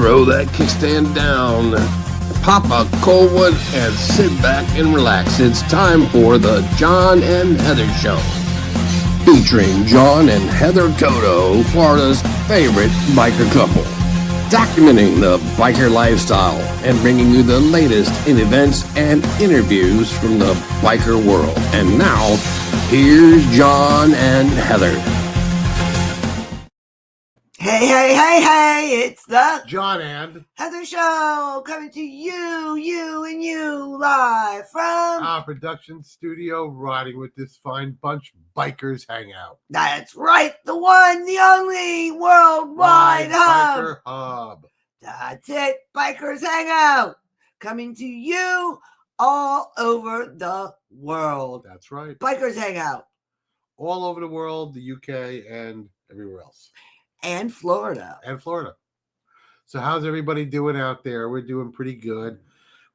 throw that kickstand down, pop a cold one, and sit back and relax. It's time for the John and Heather Show, featuring John and Heather Toto, Florida's favorite biker couple, documenting the biker lifestyle and bringing you the latest in events and interviews from the biker world. And now, here's John and Heather. Hey, it's the John and Heather Show, coming to you live from our production studio, riding with this fine bunch, Bikers Hangout. That's right, the one, the only worldwide Biker Hub. That's it, Bikers Hangout, coming to you all over the world. That's right. Bikers Hangout. All over the world, the UK, and everywhere else. And Florida. So how's everybody doing out there? We're doing pretty good.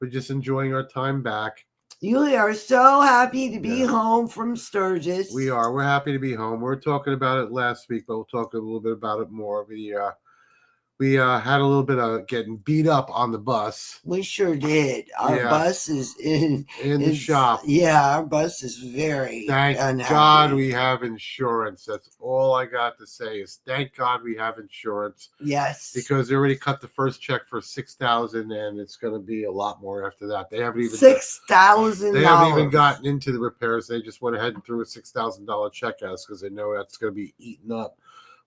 We're just enjoying our time back. You are so happy to be home from Sturgis. We are. We're happy to be home. We were talking about it last week, but we'll talk a little bit about it more. We had a little bit of getting beat up on the bus. We sure did. Our bus is in the shop. Yeah, our bus is very Thank unhappy. God we have insurance. That's all I got to say is thank God we have insurance. Yes. Because they already cut the first check for $6,000 and it's going to be a lot more after that. They haven't even $6,000. They haven't even gotten into the repairs. They just went ahead and threw a $6,000 check at us because they know that's going to be eaten up.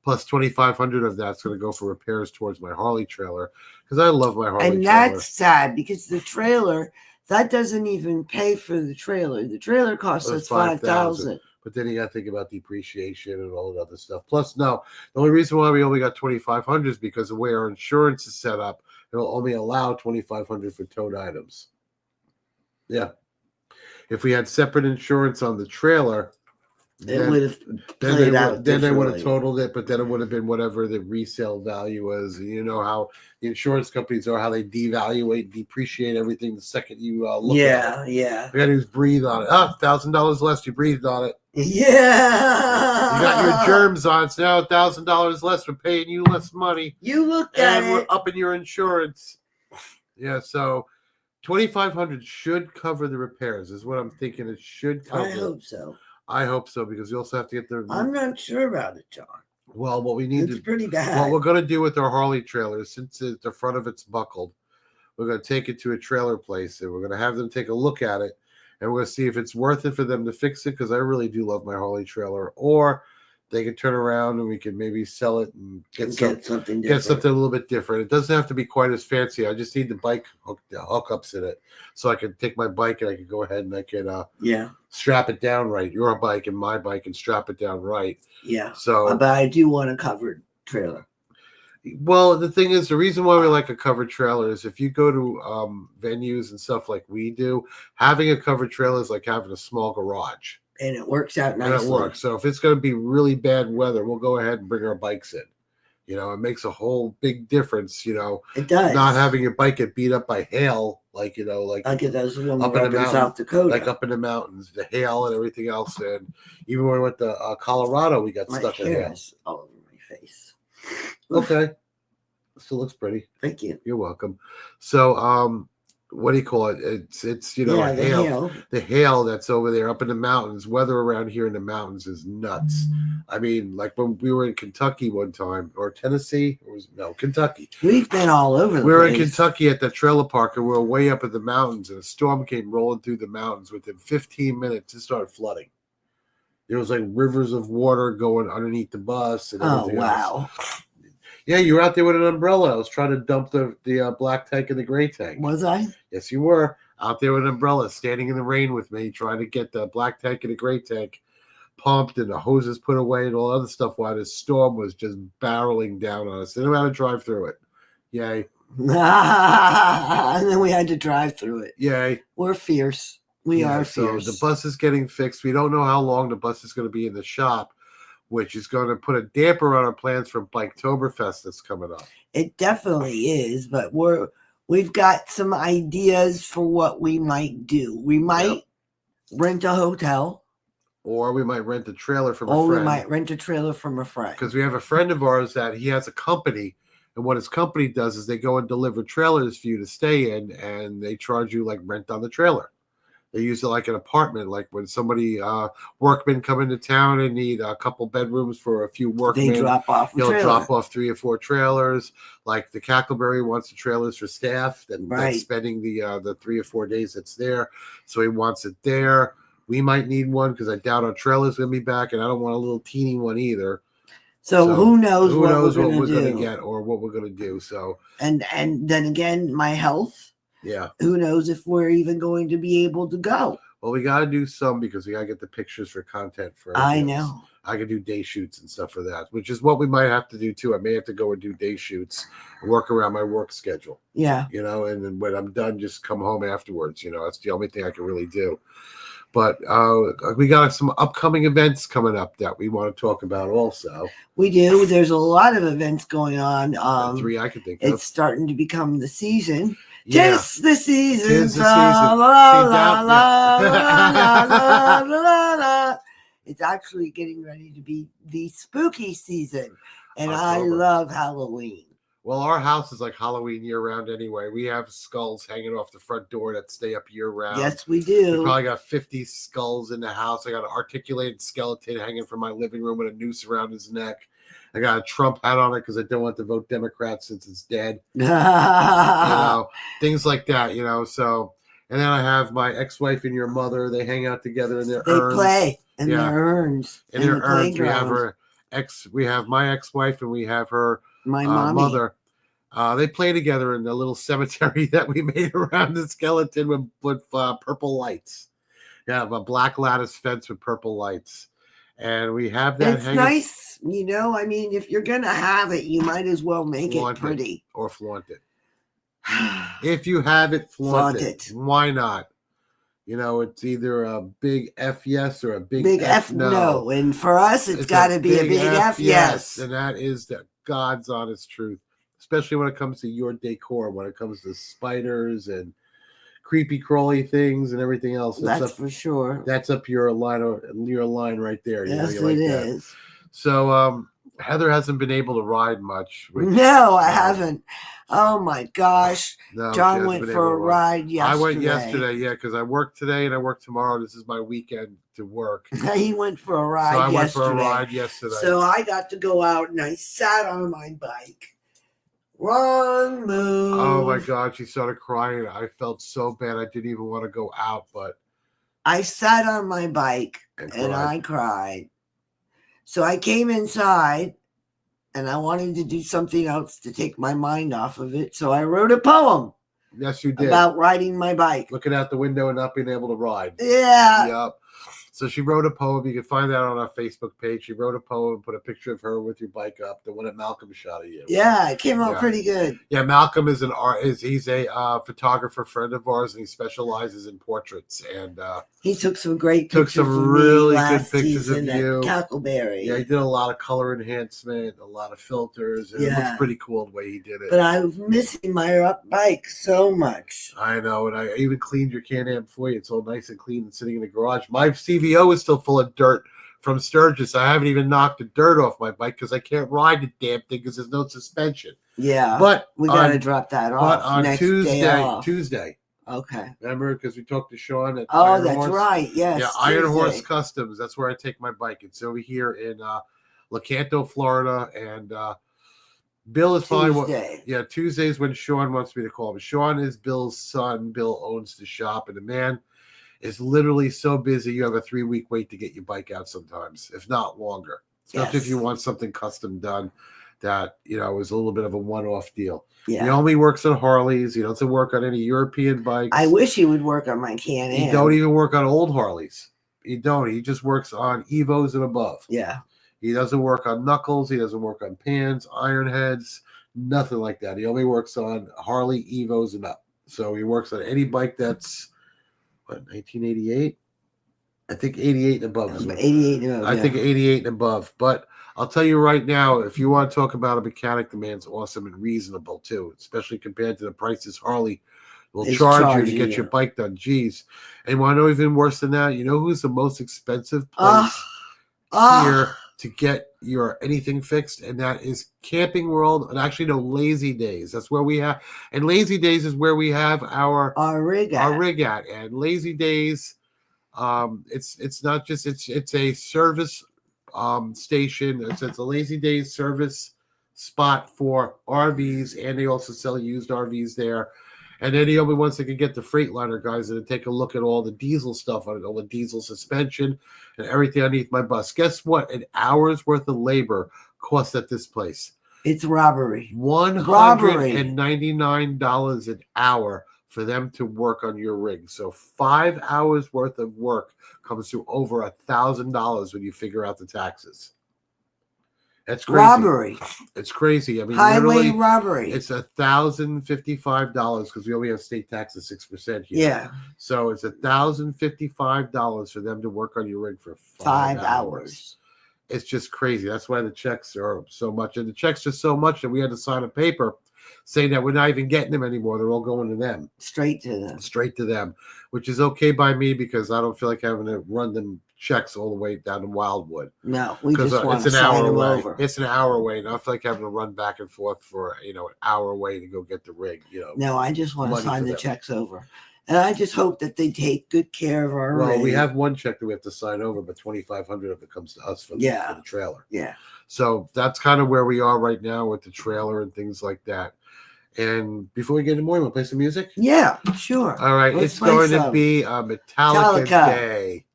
Plus $2,500 of that's going to go for repairs towards my Harley trailer because I love my Harley trailer. And that's sad because the trailer, that doesn't even pay for the trailer. The trailer costs us $5,000. But then you got to think about depreciation and all that other stuff. Plus, no, the only reason why we only got $2,500 is because of the way our insurance is set up. It'll only allow $2,500 for towed items. Yeah. If we had separate insurance on the trailer, it would have played out. Then they would have totaled it, but then it would have been whatever the resale value was. You know how the insurance companies are, how they devaluate, depreciate everything the second you look at it. Yeah. You got to breathe on it. $1,000 less. You breathed on it. Yeah. You got your germs on it. So now $1,000 less. We're paying you less money. You looked at it. And we're upping your insurance. Yeah. So $2,500 should cover the repairs. Is what I'm thinking. It should cover. I hope so. I hope so because you also have to get the. I'm not sure about it, John. Well, what we need it's pretty bad. What we're going to do with our Harley trailer, since the front of it's buckled, we're going to take it to a trailer place and we're going to have them take a look at it, and we're going to see if it's worth it for them to fix it because I really do love my Harley trailer, or they can turn around and we can maybe sell it and get something different. Get something a little bit different. It doesn't have to be quite as fancy. I just need the bike hookups in it, so I can take my bike and I can go ahead and I can strap it down right. Your bike and my bike and strap it down right. Yeah. So, but I do want a covered trailer. Well, the thing is, the reason why we like a covered trailer is if you go to venues and stuff like we do, having a covered trailer is like having a small garage. And it works out nicely. And it works. So if it's going to be really bad weather, we'll go ahead and bring our bikes in. You know, it makes a whole big difference, you know. It does. Not having your bike get beat up by hail, like it does when up in the mountains, South Dakota. Like up in the mountains, the hail and everything else. And even when we went to Colorado, we got stuck in hail. All over my face. Okay. Still looks pretty. Thank you. You're welcome. So, what do you call it? It's you know, hail. The hail that's over there up in the mountains. Weather around here in the mountains is nuts. I mean, like when we were in Kentucky one time, or Tennessee, Kentucky. We've been all over the place. We were in Kentucky at the trailer park, and we were way up in the mountains, and a storm came rolling through the mountains. Within 15 minutes, it started flooding. There was like rivers of water going underneath the bus. And everything wow. else. Yeah, you were out there with an umbrella. I was trying to dump the black tank and the gray tank. Was I? Yes, you were. Out there with an umbrella, standing in the rain with me, trying to get the black tank and the gray tank pumped and the hoses put away and all other stuff while this storm was just barreling down on us. Didn't know how to drive through it. Yay. And then we had to drive through it. Yay. We're fierce. We are fierce. So the bus is getting fixed. We don't know how long the bus is going to be in the shop, which is going to put a damper on our plans for Biketoberfest that's coming up. It definitely is, but we've got some ideas for what we might do. We might rent a hotel. Or we might rent a trailer from a friend. Or we might rent a trailer from a friend. Because we have a friend of ours that he has a company And what his company does is they go and deliver trailers for you to stay in, and they charge you like rent on the trailer. They use it like an apartment, like when somebody, workmen come into town and need a couple bedrooms for a few workmen. They drop off a He'll trailer. drop off 3 or 4 trailers. Like the Cackleberry wants the trailers for staff that's spending the 3 or 4 days that's there. So he wants it there. We might need one because I doubt our trailer's going to be back, and I don't want a little teeny one either. So who knows what we're going to to get or what we're going to do. So and then again, my health. Yeah. Who knows if we're even going to be able to go? Well, we got to do some because we got to get the pictures for content for. I know. I can do day shoots and stuff for that, which is what we might have to do too. I may have to go and do day shoots, work around my work schedule. Yeah. You know, and then when I'm done, just come home afterwards. You know, that's the only thing I can really do. But we got some upcoming events coming up that we want to talk about also. We do. There's a lot of events going on. 3 I can think of. It's starting to become the season. Yeah. Tis the season. Tis the season. La, la, la, la, la, la, la. It's actually getting ready to be the spooky season. And October. I love Halloween. Well, our house is like Halloween year-round anyway. We have skulls hanging off the front door that stay up year-round. Yes, we do. We probably got 50 skulls in the house. I got an articulated skeleton hanging from my living room with a noose around his neck. I got a Trump hat on it because I don't want to vote Democrat since it's dead. You know, things like that, you know. So, and then I have my ex-wife and your mother. They hang out together in their urns. They play in their urns. In their urns. We have my ex-wife and we have her mother. They play together in the little cemetery that we made around the skeleton with purple lights. Yeah, a black lattice fence with purple lights. And we have that. It's nice, you know. I mean, if you're gonna have it, you might as well make it pretty or flaunt it. If you have it, flaunt it. Why not? You know, it's either a big F yes or a big F no. And for us, it's got to be a big F yes. And that is the God's honest truth, especially when it comes to your decor, when it comes to spiders and creepy crawly things and everything else. That's for sure. That's up your line right there. Yes, it is. So Heather hasn't been able to ride much. No, I haven't. Oh my gosh. No, John went for a ride yesterday. I went yesterday, yeah, because I work today and I work tomorrow. This is my weekend to work. He went for a ride yesterday. So I went for a ride yesterday. So I got to go out and I sat on my bike. Wrong move. Oh my God, she started crying. I felt so bad. I didn't even want to go out, but I sat on my bike and I cried. So I came inside and I wanted to do something else to take my mind off of it. So I wrote a poem. Yes, you did. About riding my bike. Looking out the window and not being able to ride. Yeah. Yep. So she wrote a poem. You can find that on our Facebook page. She wrote a poem, put a picture of her with your bike up, the one that Malcolm shot of you. Yeah, it came out pretty good. Yeah, Malcolm is he's a photographer friend of ours, and he specializes in portraits. And he took some great pictures. Took some really good pictures of you. Cackleberry. Yeah, he did a lot of color enhancement, a lot of filters. And it looks pretty cool the way he did it. But I was missing my bike so much. I know, and I even cleaned your Can-Am for you. It's all nice and clean and sitting in the garage. My CVO is still full of dirt from Sturgis. I haven't even knocked the dirt off my bike because I can't ride the damn thing because there's no suspension. Yeah, but we gotta drop that off. But on next Tuesday. Okay. Remember, because we talked to Sean at Iron Horse. Right. Yes. Yeah, Iron Horse Customs. That's where I take my bike. It's over here in Lecanto, Florida, and Bill is probably Tuesdays when Sean wants me to call him. Sean is Bill's son. Bill owns the shop, and the man is literally so busy. You have a 3-week wait to get your bike out sometimes, if not longer. Especially if you want something custom done that, you know, is a little bit of a one-off deal. Yeah. He only works on Harleys. He doesn't work on any European bikes. I wish he would work on my Can-Am. He don't even work on old Harleys. He don't. He just works on Evos and above. Yeah. He doesn't work on knuckles. He doesn't work on pans, iron heads, nothing like that. He only works on Harley Evos and up. So he works on any bike that's, 1988? I think 88 and above. 88 and above. I think 88 and above. But I'll tell you right now, if you want to talk about a mechanic, the man's awesome and reasonable too, especially compared to the prices Harley will charge you to get your bike done. Jeez. And want to know even worse than that? You know who's the most expensive place here to get your anything fixed, and that is Camping World, and actually no, Lazy Days. That's where we have, and Lazy Days is where we have our rig at. And Lazy Days, it's not just it's a service station. It's a Lazy Days service spot for RVs, and they also sell used RVs there. And then the only ones that can get the Freightliner guys and take a look at all the diesel stuff on it, all the diesel suspension and everything underneath my bus. Guess what? An hour's worth of labor costs at this place. It's robbery. $199 an hour for them to work on your rig. So 5 hours worth of work comes to over $1,000 when you figure out the taxes. That's crazy. Robbery. It's crazy. I mean, highway robbery. It's $1,055 because we only have state tax of 6% here. Yeah. So it's $1,055 for them to work on your rig for 5 hours. It's just crazy. That's why the checks are so much, and the checks are so much that we had to sign a paper saying that we're not even getting them anymore. They're all going to them. Straight to them, which is okay by me because I don't feel like having to run them checks all the way down to Wildwood. No, we just want to sign them over. It's an hour away, and I feel like having to run back and forth for an hour away to go get the rig. No, I just want to sign the checks over, and I just hope that they take good care of our rig. Well, we have one check that we have to sign over, but $2,500 of it comes to us for the trailer. Yeah. So that's kind of where we are right now with the trailer and things like that. And before we get into more, you want to play some music? Yeah, sure. All right, it's going to be a Metallica Day.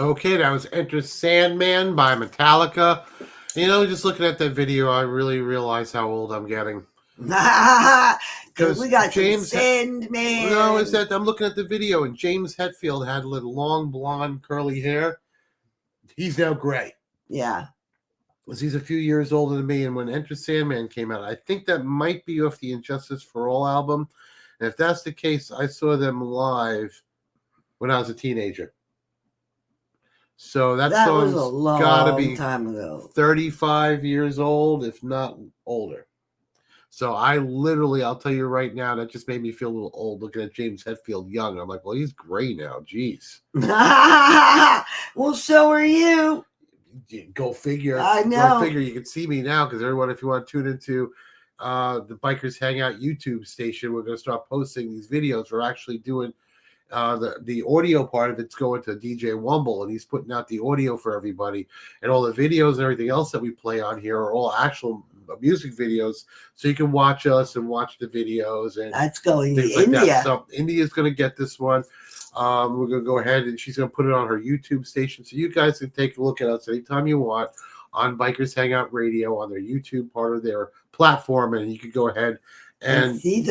Okay, that was Enter Sandman by Metallica. You know, just looking at that video, I really realize how old I'm getting. Because we got James some Sandman. No, is that I'm looking at the video, and James Hetfield had little long blonde curly hair. He's now gray. Yeah. Because he's a few years older than me, and when Enter Sandman came out, I think that might be off the Injustice for All album. And if that's the case, I saw them live when I was a teenager. So that was a song's got to be time ago. 35 years old, if not older. So I'll tell you right now, that just made me feel a little old looking at James Hetfield young. I'm like, well, he's gray now. Jeez. Well, so are you. Go figure. I know. Go figure. You can see me now because everyone, if you want to tune into the Bikers Hangout YouTube station, we're going to start posting these videos. We're actually doing the audio part of it's going to DJ Wumble, and he's putting out the audio for everybody, and all the videos and everything else that we play on here are all actual music videos, so you can watch us and watch the videos. And that's going to like India. That. So India's going to get this one. We're going to go ahead, and she's going to put it on her YouTube station, so you guys can take a look at us anytime you want on Bikers Hangout Radio on their YouTube part of their platform, and you can go ahead and see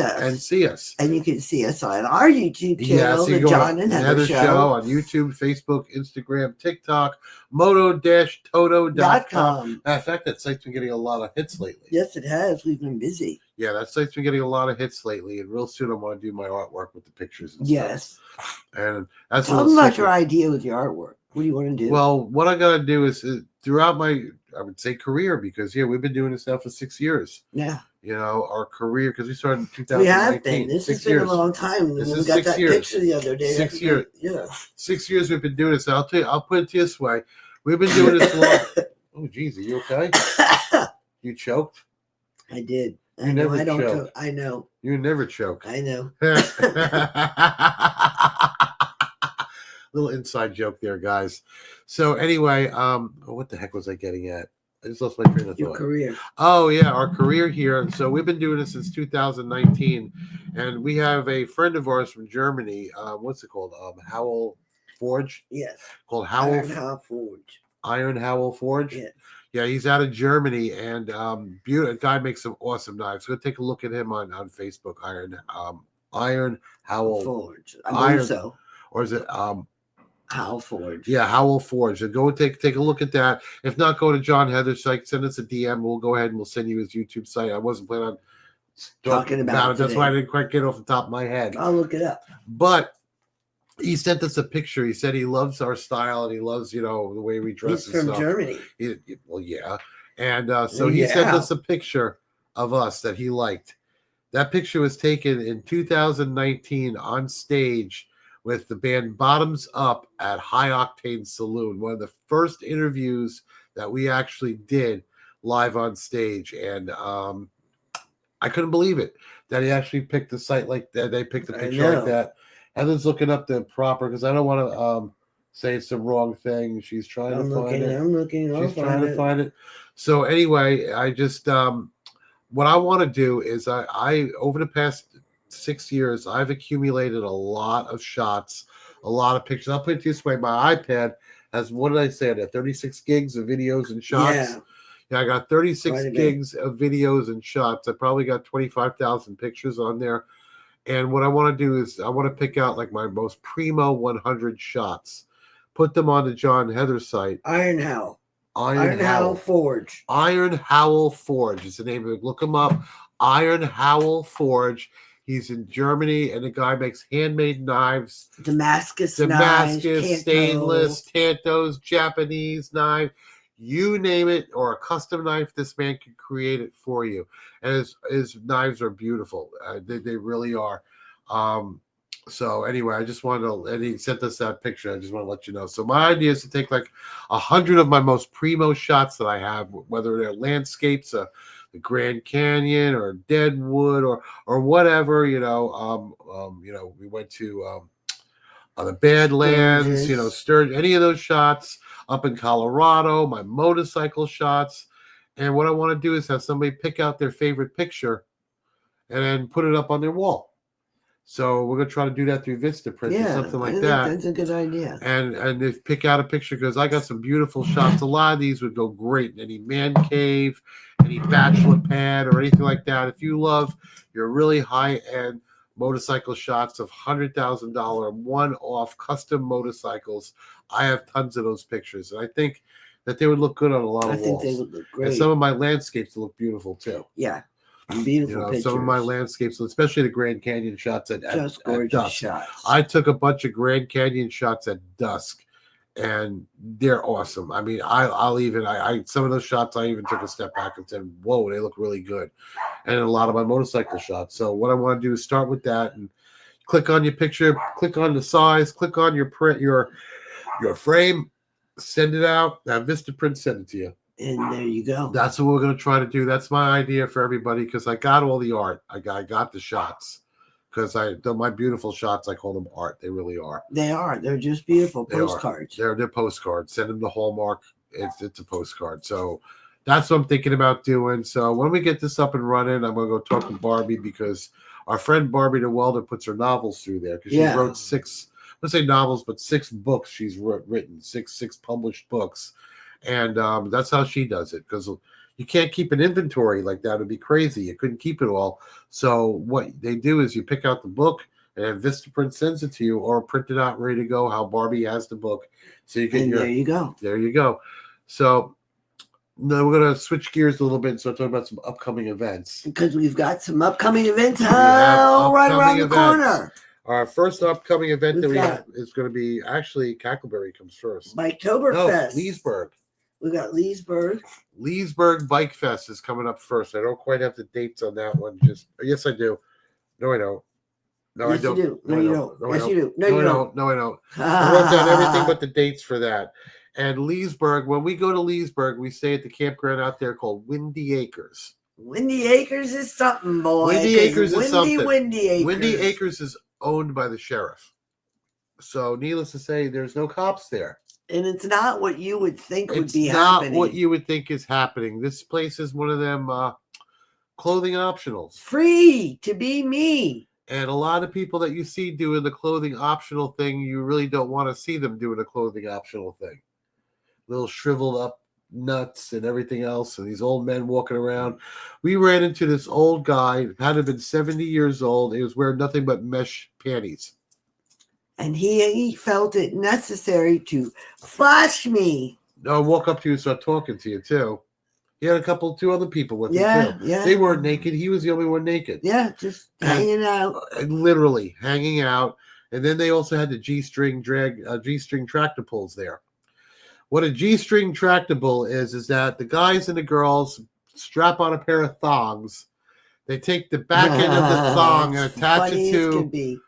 us. And you can see us on our YouTube channel, so the John and Heather Show. On YouTube, Facebook, Instagram, TikTok, moto-toto.com. Matter of fact, that site's been getting a lot of hits lately. Yes, it has. We've been busy. Yeah, that site's been getting a lot of hits lately, and real soon I want to do my artwork with the pictures and stuff. And that's tell them about your idea with your artwork. What do you want to do? Well, what I got to do is throughout my, I would say, career, because we've been doing this now for 6 years. Yeah. You know, our career, because we started in 2019. We have been. This has been a long time. This we is got 6 that years. picture the other day. 6 years. Yeah. 6 years we've been doing this. I'll tell you, I'll put it this way. We've been doing this long. Oh, geez, are you okay? You choked? I did. You never choke. I know. You never choke. I know. Little inside joke there, guys. So anyway, what the heck was I getting at? I just lost my train of thought. Your career. Oh, yeah, our career here. So we've been doing this since 2019, and we have a friend of ours from Germany. What's it called? Howell Forge? Yes. Called Howell. Iron Howell Forge. Iron Howell Forge? Yes. Yeah, he's out of Germany, and beautiful guy, makes some awesome knives. Go take a look at him on Facebook. Iron Howell Forge. I believe so. Or is it Howell Forge? Yeah, Howell Forge. And go take a look at that. If not, go to John Heather's site. Send us a DM. We'll go ahead and we'll send you his YouTube site. I wasn't planning on talking about it. That's why I didn't quite get off the top of my head. I'll look it up. But he sent us a picture. He said he loves our style and he loves, the way we dress. He's from Germany. Well, yeah. And so he sent us a picture of us that he liked. That picture was taken in 2019 on stage with the band Bottoms Up at High Octane Saloon, one of the first interviews that we actually did live on stage. And I couldn't believe it that he actually picked the site like that. They picked the picture like that. Heather's looking up the proper, because I don't want to say it's the wrong thing. She's trying to find it. I'm looking. She's trying to find it. So anyway, I just what I want to do is I over the past 6 years, I've accumulated a lot of shots, a lot of pictures. I'll put it this way: my iPad has, what did I say? That 36 gigs of videos and shots. Yeah, I got 36 gigs of videos and shots. I probably got 25,000 pictures on there. And what I want to do is I want to pick out like my most primo 100 shots, put them on the John Heather site. Iron Howell Forge. Iron Howell Forge is the name of it. Look him up. Iron Howell Forge. He's in Germany, and the guy makes handmade knives. Damascus knives, stainless, Tantos, Japanese knife. You name it, or a custom knife, this man can create it for you. And his knives are beautiful. They really are. So anyway, I just wanted to, and he sent us that picture. I just want to let you know. So my idea is to take like 100 of my most primo shots that I have, whether they're landscapes, the Grand Canyon or Deadwood or whatever, we went to the Badlands, Sturgeon, any of those shots up in Colorado, my motorcycle shots. And what I want to do is have somebody pick out their favorite picture and then put it up on their wall. So we're gonna try to do that through Vistaprint or something like that. That's a good idea. And if pick out a picture, because I got some beautiful shots. A lot of these would go great in any man cave, any bachelor pad, or anything like that. If you love your really high-end motorcycle shots of $100,000 one-off custom motorcycles, I have tons of those pictures, and I think that they would look good on a lot of walls. I think they would look great. And some of my landscapes look beautiful too. Yeah. Beautiful pictures. Some of my landscapes, especially the Grand Canyon shots at dusk. Shots. I took a bunch of Grand Canyon shots at dusk, and they're awesome. I mean, I'll even some of those shots I even took a step back and said, "Whoa, they look really good." And a lot of my motorcycle shots. So what I want to do is start with that and click on your picture, click on the size, click on your print, your frame, send it out. Have Vistaprint send it to you. And there you go. That's what we're going to try to do. That's my idea for everybody, because I got all the art. I got the shots, because my beautiful shots, I call them art. They really are. They are. They're just beautiful postcards. They're postcards. Send them to Hallmark. It's a postcard. So that's what I'm thinking about doing. So when we get this up and running, I'm going to go talk to Barbie, because our friend Barbie the Welder puts her novels through there, because she wrote 6, let's say novels, but 6 books she's written, six published books. And that's how she does it, because you can't keep an inventory like that. It'd be crazy. You couldn't keep it all. So what they do is you pick out the book, and Vistaprint sends it to you, or print it out ready to go, how Barbie has the book. So you get there you go. There you go. So now we're going to switch gears a little bit and start talking about some upcoming events. Because we've got some upcoming events right around the corner. Our first upcoming event that we have is going to be, actually, Cackleberry comes first. Biketoberfest. No, Leesburg. We got Leesburg. Leesburg Bike Fest is coming up first. I don't quite have the dates on that one. Yes, I do. No, I don't. No, yes, I don't. You do. No, you don't. Yes, you do. No, you don't. No, I don't. I wrote down everything but the dates for that. And Leesburg, when we go to Leesburg, we stay at the campground out there called Windy Acres. Windy Acres is something, boy. Windy Acres is something. Windy Acres. Windy Acres is owned by the sheriff. So, needless to say, there's no cops there. And it's not what you would think would be happening. It's not what you would think is happening. This place is one of them clothing optionals. Free to be me. And a lot of people that you see doing the clothing optional thing, you really don't want to see them doing a clothing optional thing. Little shriveled up nuts and everything else, and these old men walking around. We ran into this old guy, had to have been 70 years old. He was wearing nothing but mesh panties. And he felt it necessary to flash me. No, walk up to you and start talking to you, too. He had 2 other people with him, too. Yeah. They weren't naked. He was the only one naked. Yeah, just hanging out. Literally hanging out. And then they also had the G-string tractor pulls there. What a G-string tractor pull is that the guys and the girls strap on a pair of thongs. They take the back end of the thong and attach it to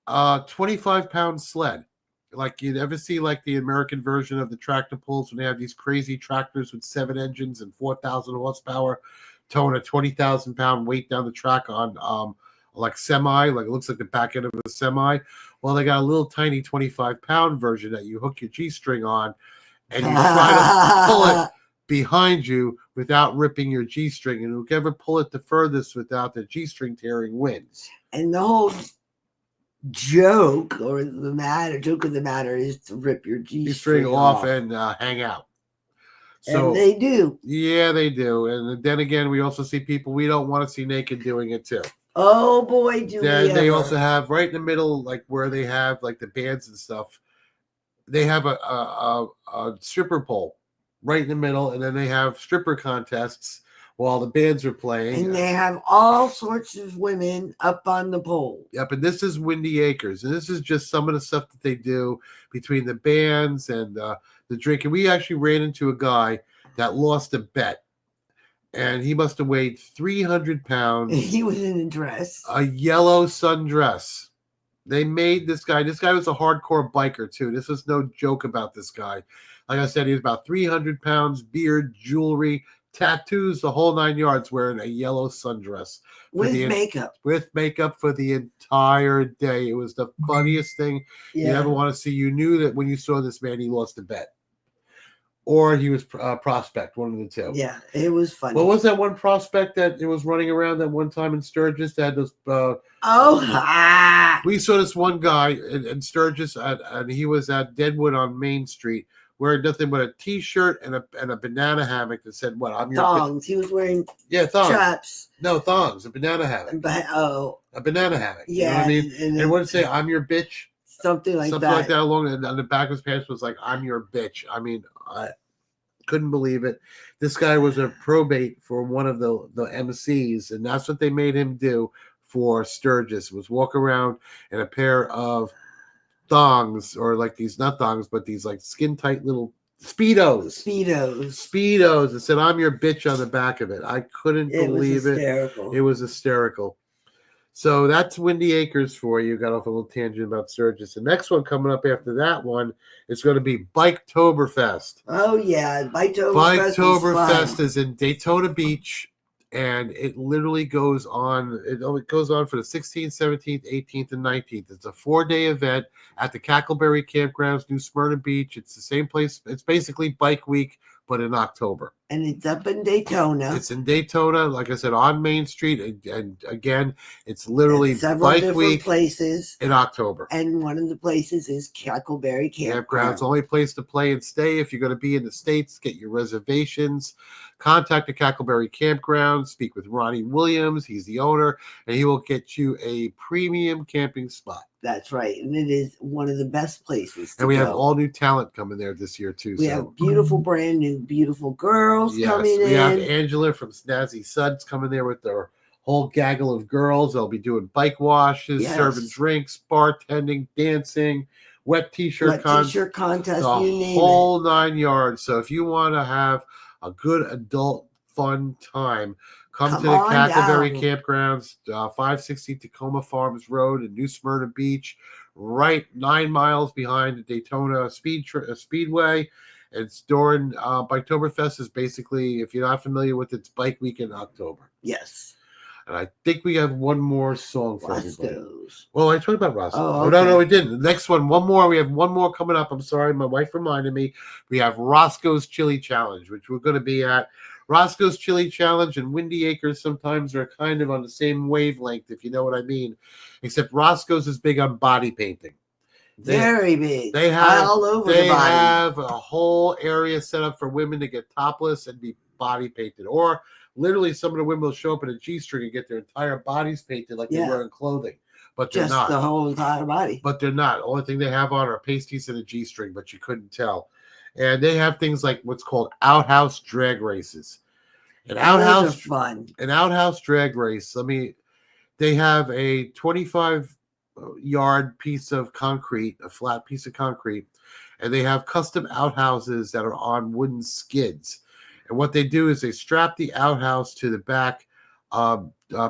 a 25-pound sled. Like you'd ever see like the American version of the tractor pulls when they have these crazy tractors with 7 engines and 4,000 horsepower towing a 20,000-pound weight down the track on like semi, like it looks like the back end of a semi. Well, they got a little tiny 25-pound version that you hook your G-string on, and you try to pull it behind you without ripping your G-string, and whoever pull it the furthest without the G-string tearing wins. And the whole joke of the matter is to rip your G-string off and hang out. So, and they do. Yeah, they do. And then again, we also see people we don't want to see naked doing it too. Oh boy, do then we they ever. Also have right in the middle, like where they have like the bands and stuff. They have a stripper pole right in the middle, and then they have stripper contests while the bands are playing. And they have all sorts of women up on the pole. Yep, and this is Windy Acres, and this is just some of the stuff that they do between the bands and the drinking. We actually ran into a guy that lost a bet, and he must have weighed 300 pounds. He was in a dress. A yellow sundress. They made this guy. This guy was a hardcore biker, too. This was no joke about this guy. Like I said, he was about 300 pounds, beard, jewelry, tattoos, the whole 9 yards, wearing a yellow sundress. With makeup. With makeup for the entire day. It was the funniest thing you ever want to see. You knew that when you saw this man, he lost a bet. or he was Prospect, one of the two. Yeah, it was funny. What was that one Prospect that it was running around that one time in Sturgis that had those? We saw this one guy in Sturgis, and he was at Deadwood on Main Street, wearing nothing but a T-shirt and a banana hammock that said, "What? I'm your thongs." He was wearing thongs. chaps. No, thongs. A banana hammock. A banana hammock. Yeah, you know what I mean. And what did it say? "I'm your bitch." Something like that along, and on the back of his pants was like, "I'm your bitch." I mean, I couldn't believe it. This guy was a probate for one of the MCs, and that's what they made him do for Sturgis, was walk around in a pair of thongs, or like these, not thongs, but these like skin tight little Speedos, and said, "I'm your bitch" on the back of it. I couldn't believe it. It was hysterical. So that's Windy Acres for you. Got off a little tangent about Sturgis. The next one coming up after that one is going to be Biketoberfest. Oh, yeah. Biketoberfest is in Daytona Beach, and it literally goes on. It goes on for the 16th, 17th, 18th, and 19th. It's a 4-day event at the Cackleberry Campgrounds, New Smyrna Beach. It's the same place. It's basically Bike Week, but in October. And it's up in Daytona. It's in Daytona, like I said, on Main Street. And again, it's literally several Bike different Week places in October. And one of the places is Cackleberry Campground. It's the only place to play and stay. If you're going to be in the States, get your reservations. Contact the Cackleberry Campground. Speak with Ronnie Williams. He's the owner, and he will get you a premium camping spot. That's right. And it is one of the best places to And we go. have all new talent coming there this year, too. We have beautiful, brand new, beautiful girls coming in. We have Angela from Snazzy Suds coming there with their whole gaggle of girls. They'll be doing bike washes, serving drinks, bartending, dancing, wet t-shirt contest, the you name whole 9 yards. So if you want to have a good adult fun time, come to the Cackleberry Campgrounds, 560 Tacoma Farms Road in New Smyrna Beach, right 9 miles behind the Daytona Speedway. It's during Biketoberfest is basically, if you're not familiar with it, it's Bike Week in October. Yes. And I think we have one more song for everybody. Roscoe's. Well, I talked about Roscoe's. Oh, okay. No, we didn't. The next one more. We have one more coming up. I'm sorry, my wife reminded me. We have Roscoe's Chili Challenge, which we're going to be at. Roscoe's Chili Challenge and Windy Acres sometimes are kind of on the same wavelength, if you know what I mean. Except Roscoe's is big on body painting. Very big. They have all over the body. They have a whole area set up for women to get topless and be body painted. Or literally some of the women will show up in a G-string and get their entire bodies painted like they're wearing clothing. But they're not. Just the whole entire body. But they're not. The only thing they have on are pasties and a G-string, but you couldn't tell. And they have things like what's called outhouse drag races. Those are fun. An outhouse drag race. They have a 25-yard piece of concrete, a flat piece of concrete, and they have custom outhouses that are on wooden skids. And what they do is they strap the outhouse to the back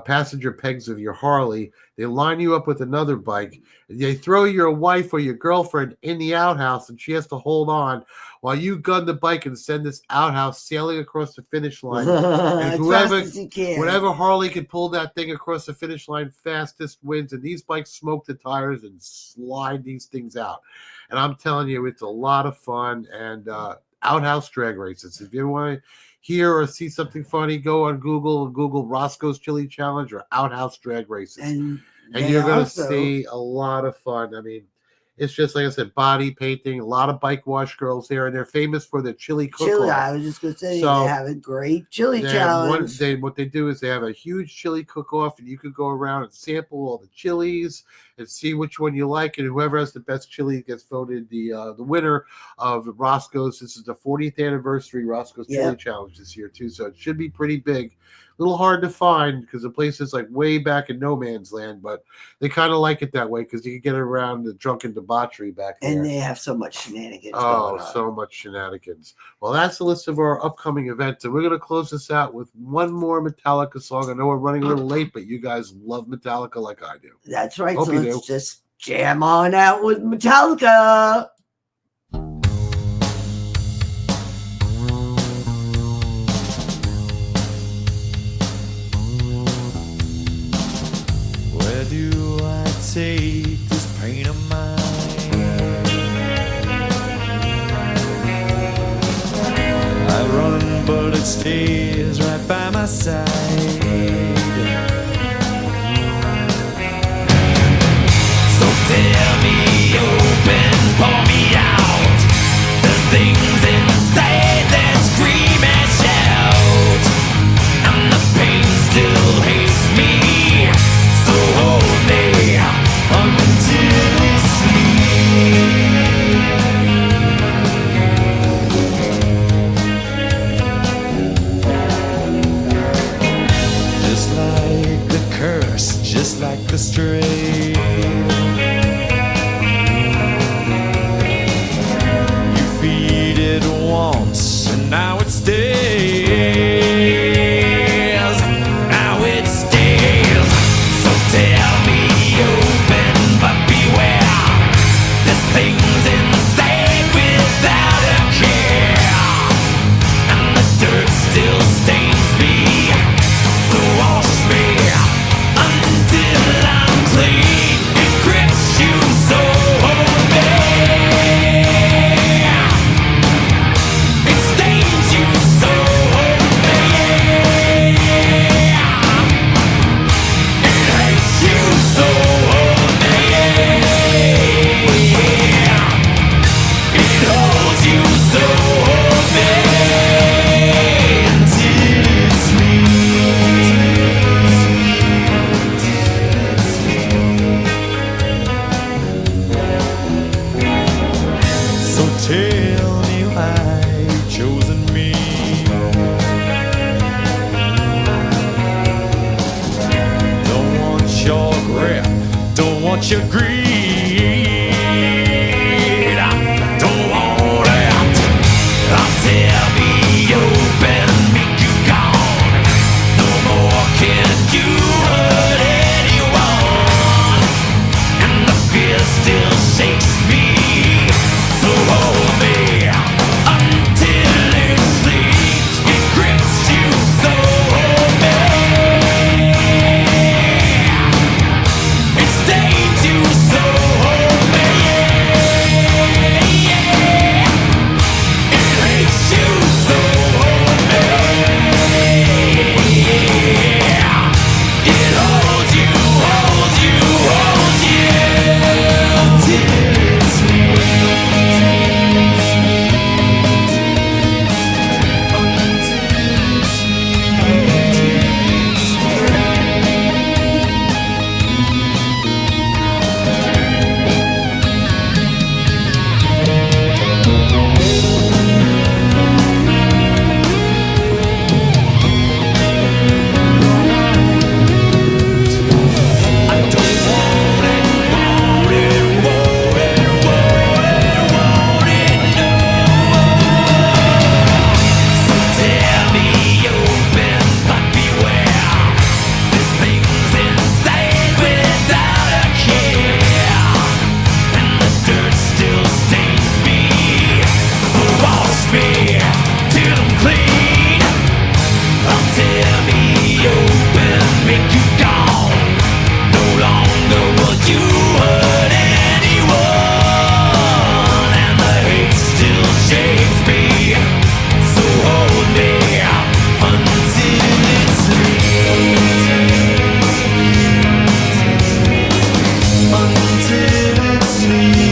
passenger pegs of your Harley. They line you up with another bike. They throw your wife or your girlfriend in the outhouse, and she has to hold on while you gun the bike and send this outhouse sailing across the finish line. And whatever Harley can pull that thing across the finish line fastest wins. And these bikes smoke the tires and slide these things out. And I'm telling you, it's a lot of fun. And outhouse drag races. If you want to hear or see something funny, go on Google and Google Roscoe's Chili Challenge or outhouse drag races. And you're going to see a lot of fun. I mean, it's just, like I said, body painting, a lot of bike wash girls there, and they're famous for their chili cook-off. I was just going to say, they have a great chili challenge. What they do is they have a huge chili cook-off, and you could go around and sample all the chilies and see which one you like, and whoever has the best chili gets voted the winner of Roscoe's. This is the 40th anniversary Roscoe's Chili Challenge this year, too, so it should be pretty big. A little hard to find because the place is like way back in no man's land, but they kind of like it that way because you can get around the drunken debauchery back there. And they have so much shenanigans going on. So much shenanigans. Well, that's the list of our upcoming events, and we're going to close this out with one more Metallica song. I know we're running a little late, but you guys love Metallica like I do. That's right. So let's just jam on out with Metallica. Where do I take this pain of mine? but it stays right by my side. So tear me open, pour me out. The things inside that scream and shout, and the pain still hates me. So hold me until we sleep. Just like the curse, just like the stray. You feed it once, and now it stays. Now it stays. So tell me open, but beware. There's things inside without a care, and the dirt still stains me. So wash me until I'm clean. It grips you so hold me. It stains you so hold me. It hates you so hold me. It holds you so hold me until it's me. So tell me why you've chosen me. Don't want your grip, don't want your greed. Don't want it. I'll tear me open, make you gone. No more can you hurt anyone, and the fear still shakes me. So hold me until it sleeps. It grips you, so hold me. It stains you, so hold me. It hates you, so hold me. It holds you, holds you, holds you till it's me. I don't want it, want it, want it, want it, want it, no. So tear me open, but beware. There's things inside without a care, and the dirt still stains me. So wash me till I'm clean. I'll tear me open, make you gone. No longer will you hurt anyone, and the hate still shakes me. So hold me until it sleeps. Until it sleeps.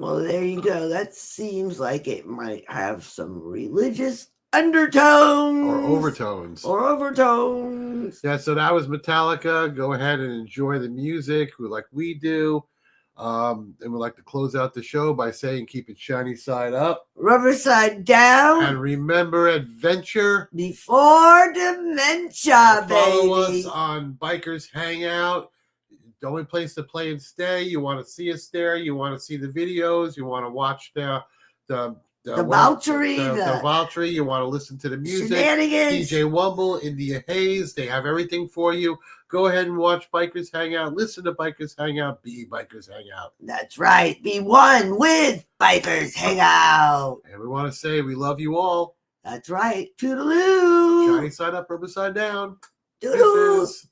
Well, there you go. That seems like it might have some religious undertones Or overtones. Or overtones. Yeah, so that was Metallica. Go ahead and enjoy the music like we do. And we'd like to close out the show by saying keep it shiny side up. Rubber side down. And remember adventure. Before dementia, Follow baby. us on Bikers Hangout. The only place to play and stay. You want to see us there. You want to see the videos. You want to watch the Valtteri. The Valtteri. You want to listen to the music. Shenanigans. DJ Wumble, India Hayes. They have everything for you. Go ahead and watch Bikers Hangout. Listen to Bikers Hangout. Be Bikers Hangout. That's right. Be one with Bikers Hangout. And we want to say we love you all. That's right. Toodaloo. Shiny side up, rubber side down. Toodaloo. Kisses.